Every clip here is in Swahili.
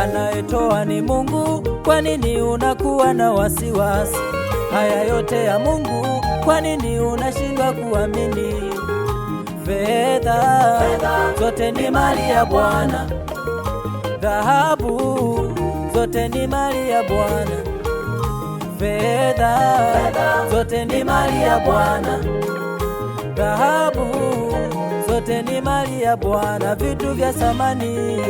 anayetoa ni Mungu, kwa nini unakuwa na wasiwasi? Haya yote ya Mungu, kwa nini unashindwa kuamini? Fedha zote ni mali ya Bwana, dhahabu zote ni mali ya Bwana. Fedha zote ni mali ya Bwana, dhahabu zote ni mali ya Bwana, vitu vya samani.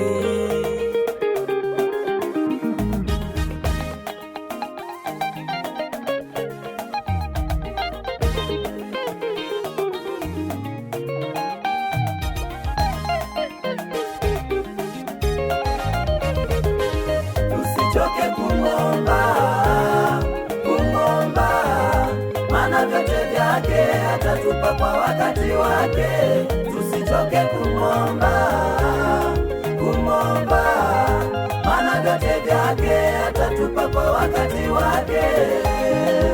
Tusichoke kumomba, maana vyote vyake atatupa kwa wakati wake. Tusichoke kumomba, maana vyote vyake atatupa kwa wakati wake.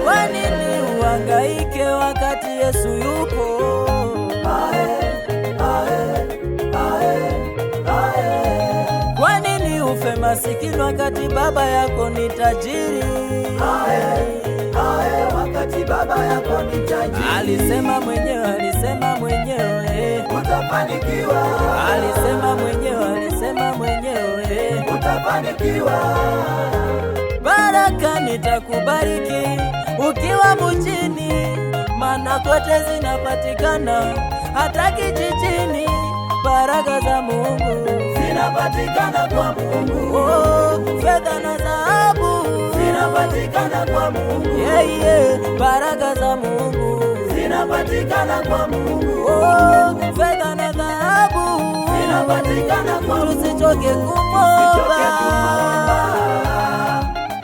Kwa nini uhangaike wakati Yesu yupo? Kwa nini ufe masikini wakati baba yako ni tajiri? Wakati baba yako ni tajiri. Alisema mwenyewe utafanikiwa. Alisema mwenyewe utafanikiwa. Baraka nitakubariki ukiwa mjini, maana kote zinapatikana, hata kijijini. Baraka za Mungu zinapatikana kwa Mungu. Fedha na dhahabu zinapatikana kwa Mungu. Baraka za Mungu zinapatikana kwa Mungu. Fedha na dhahabu zinapatikana kwa Mungu. Tusichoke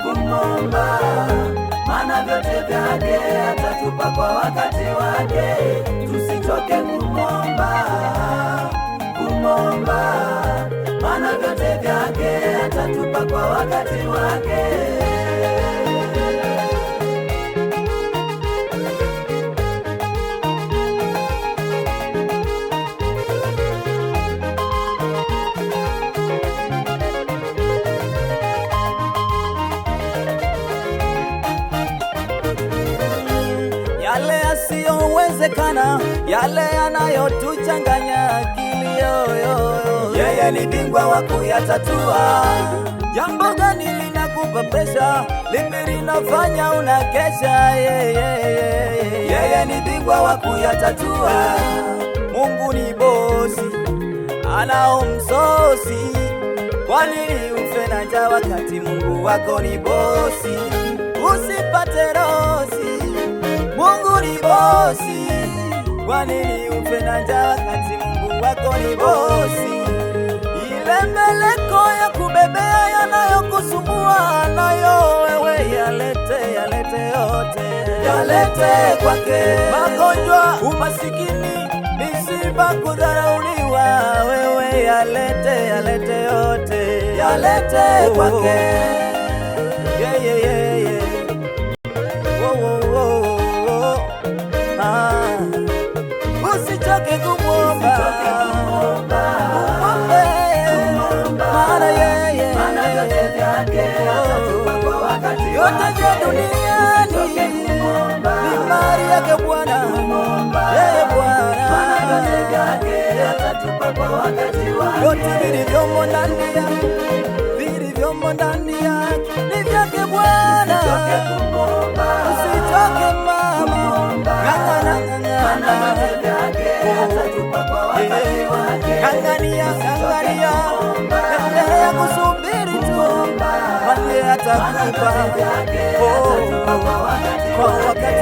kumomba, maana vyote vyake atatupa kwa wakati wake. Tusichoke kumomba, maana vyote vyake atatupa kwa wakati wake. Yale yasiyowezekana, yale yanayotuchanganya akili, yeye ni bingwa wa kuyatatua. Jambo gani linakupa presha? Lipi linafanya unakesha? Yeye ni bingwa wa kuyatatua. Mungu ni bosi, anao msosi. Kwa nini ufe na njaa wakati Mungu wako ni bosi? Usipate rosi, Mungu ni bosi. Kwa nini ufe na njaa wakati Mungu wako ni bosi? Ile mbeleko ya kubebea yanayokusumbua nayo wewe yalete yote, yalete kwake. Magonjwa, umasikini, misiba, kudharauliwa, wewe yalete yote, yalete kwake. Usichoke kumomba, maana yeye yote vya duniani ni mali yake Bwana. Yeye Bwana yote vilivyomo ndani yake ni vyake Bwana. Usichoke mama, ng'ang'ania, endelea kusubiri tu, atakupa kwa wakati